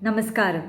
Namaskaram.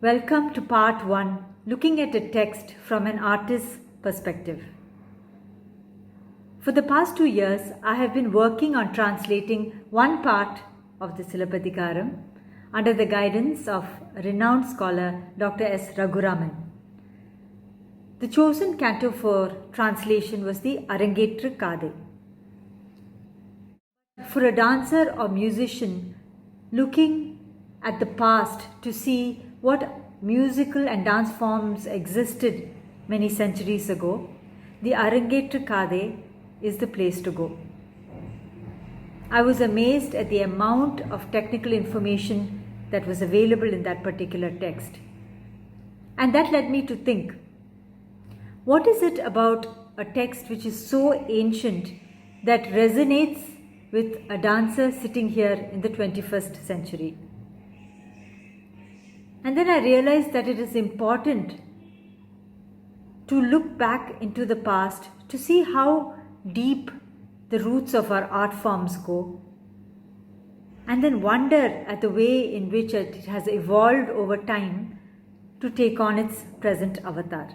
Welcome to part 1, looking at a text from an artist's perspective. For the past 2 years, I have been working on translating one part of the Silappatikaram under the guidance of renowned scholar Dr. S. Raghuraman. The chosen canto for translation was the Arangetru Kadai. For a dancer or musician looking at the past to see what musical and dance forms existed many centuries ago, the Arangetru Kadai is the place to go. I was amazed at the amount of technical information that was available in that particular text. And that led me to think, what is it about a text which is so ancient that resonates with a dancer sitting here in the 21st century? And then I realized that it is important to look back into the past to see how deep the roots of our art forms go, and then wonder at the way in which it has evolved over time to take on its present avatar.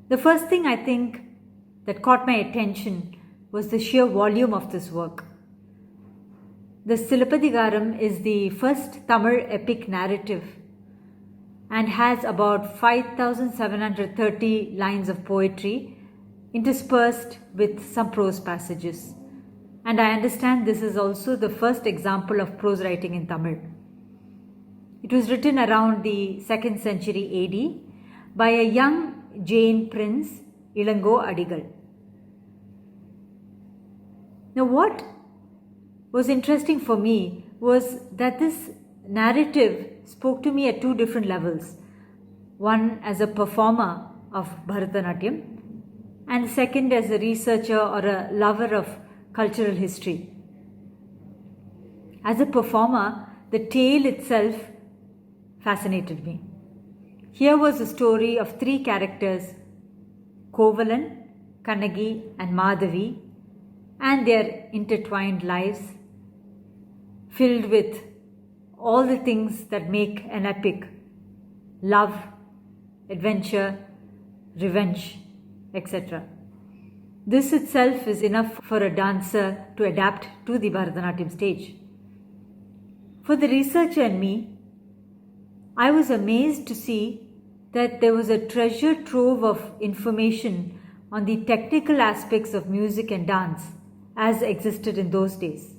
The first thing I think that caught my attention was the sheer volume of this work. The Silappatikaram is the first Tamil epic narrative and has about 5,730 lines of poetry interspersed with some prose passages. And I understand this is also the first example of prose writing in Tamil. It was written around the 2nd century AD by a young Jain prince, Ilango Adigal. Now, what was interesting for me was that this narrative spoke to me at two different levels. One as a performer of Bharatanatyam, and second as a researcher or a lover of cultural history. As a performer, the tale itself fascinated me. Here was a story of three characters, Kovalan, Kannagi and Madhavi, and their intertwined lives, filled with all the things that make an epic: love, adventure, revenge, etc. This itself is enough for a dancer to adapt to the Bharatanatyam stage. For the researcher and me, I was amazed to see that there was a treasure trove of information on the technical aspects of music and dance as existed in those days.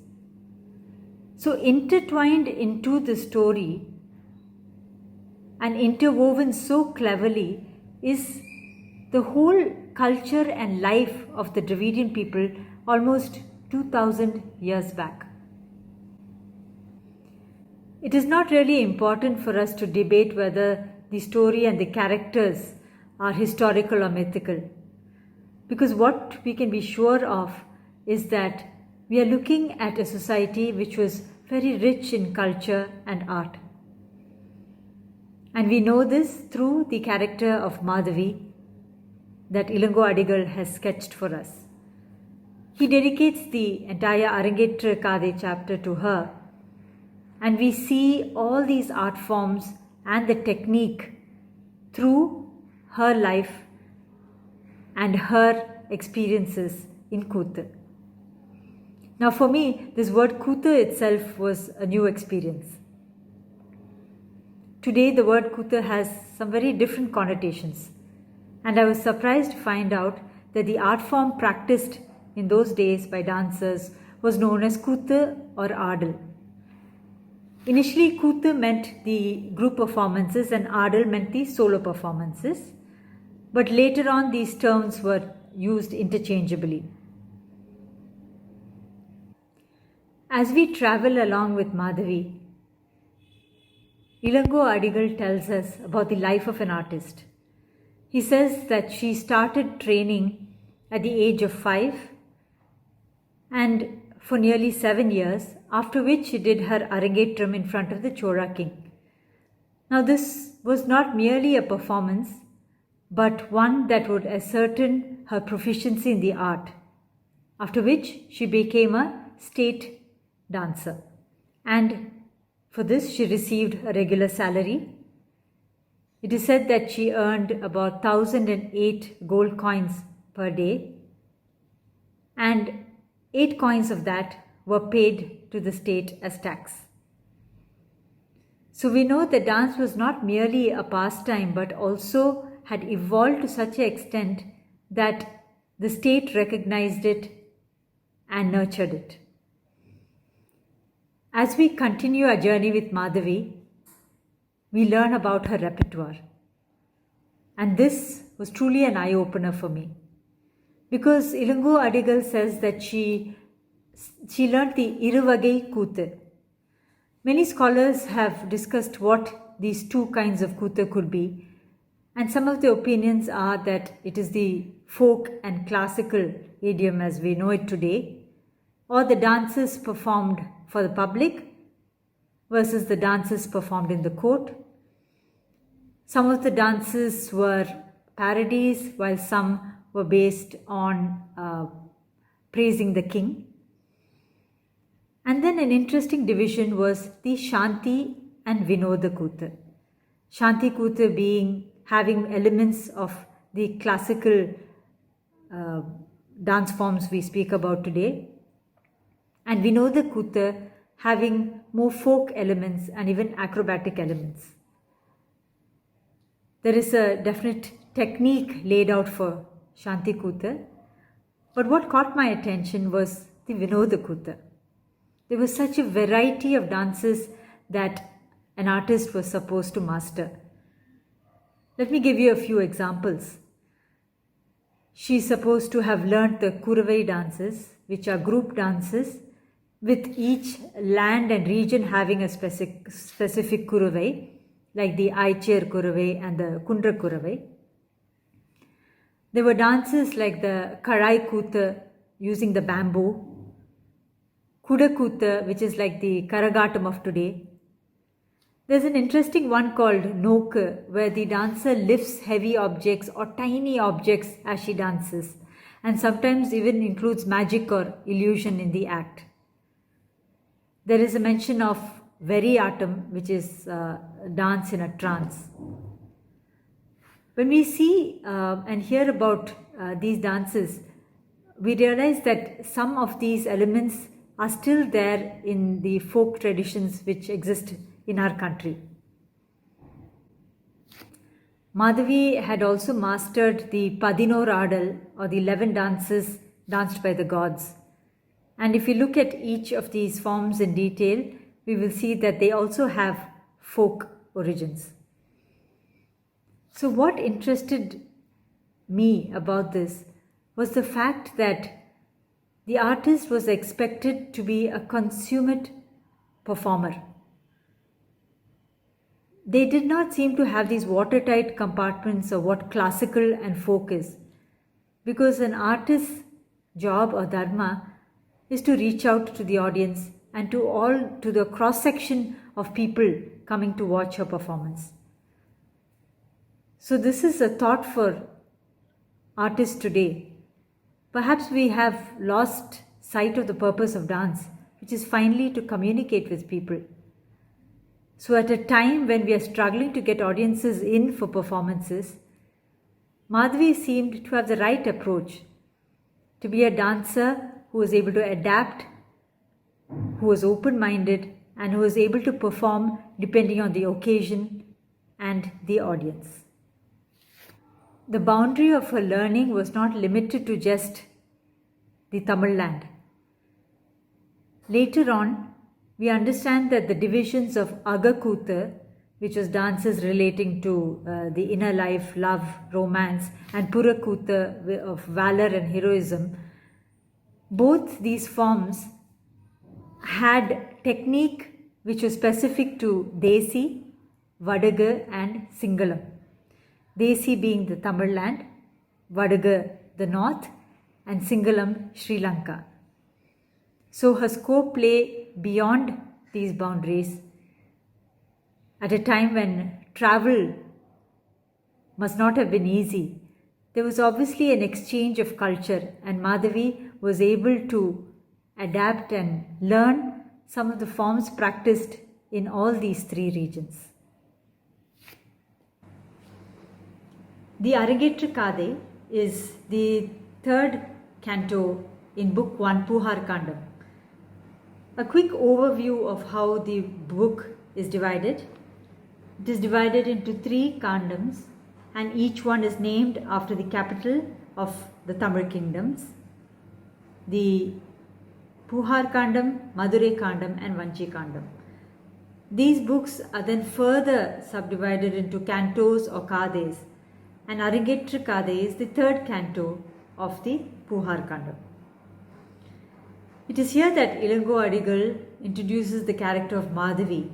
So intertwined into the story and interwoven so cleverly is the whole culture and life of the Dravidian people almost 2000 years back. It is not really important for us to debate whether the story and the characters are historical or mythical, because what we can be sure of is that we are looking at a society which was very rich in culture and art. And we know this through the character of Madhavi that Ilango Adigal has sketched for us. He dedicates the entire Arangetru Kadai chapter to her, and we see all these art forms and the technique through her life and her experiences in Kuthu. Now for me, this word Kuthu itself was a new experience. Today the word Kuthu has some very different connotations, and I was surprised to find out that the art form practiced in those days by dancers was known as Kuthu or Adal. Initially, Kuthu meant the group performances and Adal meant the solo performances, but later on these terms were used interchangeably. As we travel along with Madhavi, Ilango Adigal tells us about the life of an artist. He says that she started training at the age of 5 and for nearly 7 years, after which she did her Arangetram in front of the Chola king. Now this was not merely a performance, but one that would ascertain her proficiency in the art, after which she became a state dancer and For this, she received a regular salary. It is said that she earned about 1008 gold coins per day, and 8 coins of that were paid to the state as tax. So we know that dance was not merely a pastime but also had evolved to such an extent that the state recognized it and nurtured it. As we continue our journey with Madhavi, we learn about her repertoire. And this was truly an eye-opener for me. Because Ilungo Adigal says that she learned the Iruvagay Kuthu. Many scholars have discussed what these two kinds of kuthu could be, and some of the opinions are that it is the folk and classical idiom as we know it today, or the dances performed for the public versus the dances performed in the court. Some of the dances were parodies, while some were based on praising the king. And then an interesting division was the Shanti and Vinoda Kuthu. Shanti Kuthu having elements of the classical dance forms we speak about today, and Vinoda Kuthu having more folk elements and even acrobatic elements. There is a definite technique laid out for Shanti Kuthu, but what caught my attention was the Vinoda Kuthu. There was such a variety of dances that an artist was supposed to master. Let me give you a few examples. She's supposed to have learnt the Kuravai dances, which are group dances, with each land and region having a specific Kuravai, like the Aicher Kuravai and the Kundra Kuravai. There were dances like the Karai Kuthu using the bamboo, Kuda Kuthu, which is like the Karagatam of today. There's an interesting one called Nok, where the dancer lifts heavy objects or tiny objects as she dances, and sometimes even includes magic or illusion in the act. There is a mention of Veriatam, which is dance in a trance. When we see and hear about these dances, we realize that some of these elements are still there in the folk traditions which exist in our country. Madhavi had also mastered the Padinor Adal, or the 11 dances danced by the gods. And if we look at each of these forms in detail, we will see that they also have folk origins. So what interested me about this was the fact that the artist was expected to be a consummate performer. They did not seem to have these watertight compartments of what classical and folk is, because an artist's job or dharma is to reach out to the audience and to the cross-section of people coming to watch her performance. So this is a thought for artists today. Perhaps we have lost sight of the purpose of dance, which is finally to communicate with people. So at a time when we are struggling to get audiences in for performances, Madhavi seemed to have the right approach, to be a dancer who was able to adapt, who was open-minded, and who was able to perform depending on the occasion and the audience. The boundary of her learning was not limited to just the Tamil land. Later on, we understand that the divisions of Agakuthu, which was dances relating to the inner life, love, romance, and Purakuthu of valor and heroism, both these forms had technique which was specific to Desi, Vadaga, and Singalam. Desi being the Tamil land, Vadaga the north, and Singalam Sri Lanka. So her scope lay beyond these boundaries at a time when travel must not have been easy. There was obviously an exchange of culture, and Madhavi was able to adapt and learn some of the forms practiced in all these three regions. The Arangetra Kade is the third canto in Book 1, Puhar Kandam. A quick overview of how the book is divided. It is divided into three kandams, and each one is named after the capital of the Tamil kingdoms. The Puhar Kandam, Madurai Kandam and Vanchi Kandam. These books are then further subdivided into cantos or kades, and Arangetra Kade is the third canto of the Puhar Kandam. It is here that Ilango Adigal introduces the character of Madhavi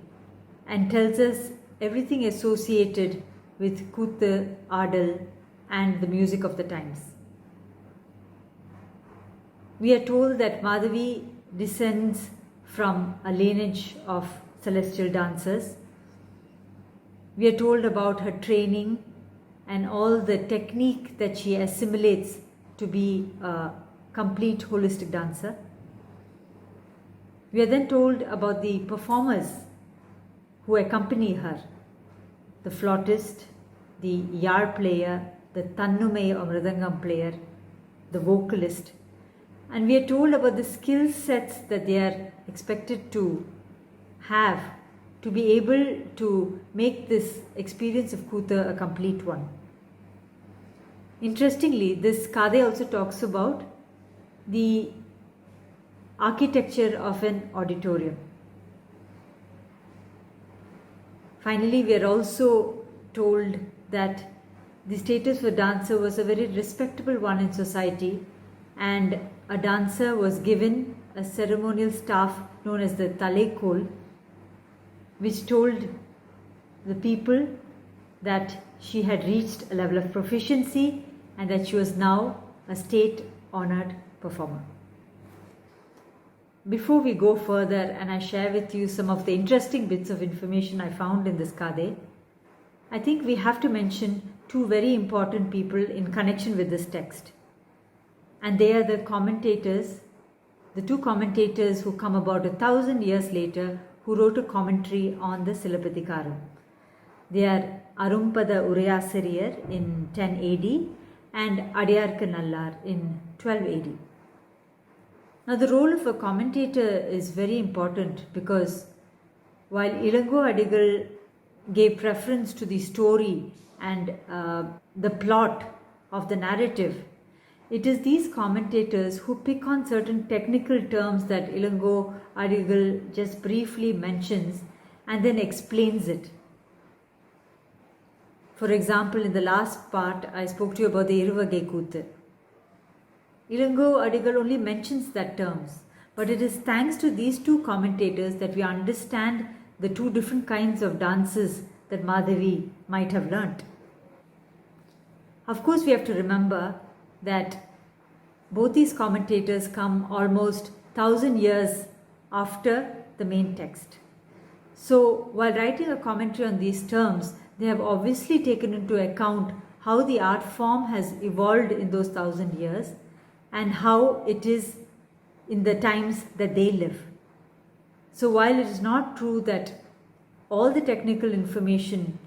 and tells us everything associated with Kuthu, Adal and the music of the times. We are told that Madhavi descends from a lineage of celestial dancers. We are told about her training and all the technique that she assimilates to be a complete holistic dancer. We are then told about the performers who accompany her, the flautist, the yar player, the tannumai or mridangam player, the vocalist, and we are told about the skill sets that they are expected to have to be able to make this experience of Kuthu a complete one. Interestingly, this Kade also talks about the architecture of an auditorium. Finally, we are also told that the status for dancer was a very respectable one in society, and a dancer was given a ceremonial staff known as the Talekol, which told the people that she had reached a level of proficiency and that she was now a state-honored performer. Before we go further and I share with you some of the interesting bits of information I found in this Kade, I think we have to mention two very important people in connection with this text. And they are the commentators, the two commentators who come about 1,000 years later, who wrote a commentary on the Silappatikaram. They are Arumpada Urayasariyar in 10 AD and Adiyarka Nallar in 12 AD. Now, the role of a commentator is very important because while Ilango Adigal gave preference to the story and the plot of the narrative, it is these commentators who pick on certain technical terms that Ilango Adigal just briefly mentions and then explains it. For example, in the last part, I spoke to you about the Iruvage Kuthu. Ilango Adigal only mentions that terms, but it is thanks to these two commentators that we understand the two different kinds of dances that Madhavi might have learnt. Of course, we have to remember that both these commentators come almost 1,000 years after the main text. So, while writing a commentary on these terms, they have obviously taken into account how the art form has evolved in those 1,000 years and how it is in the times that they live. So while it is not true that all the technical information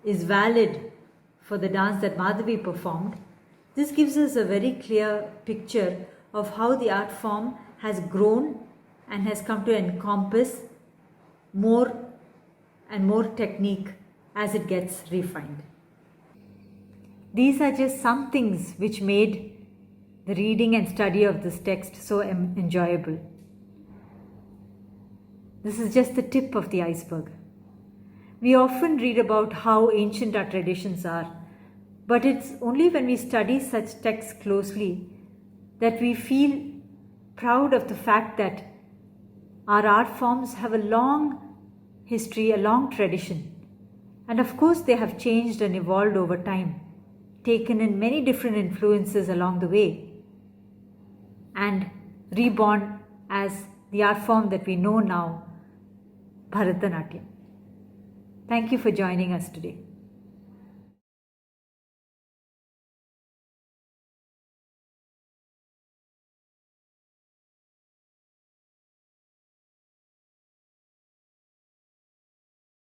is valid for the dance that Madhavi performed, this gives us a very clear picture of how the art form has grown and has come to encompass more and more technique as it gets refined. These are just some things which made the reading and study of this text so enjoyable. This is just the tip of the iceberg. We often read about how ancient our traditions are, but it's only when we study such texts closely that we feel proud of the fact that our art forms have a long history, a long tradition. And of course, they have changed and evolved over time, taken in many different influences along the way, and reborn as the art form that we know now, Bharatanatyam. Thank you for joining us today.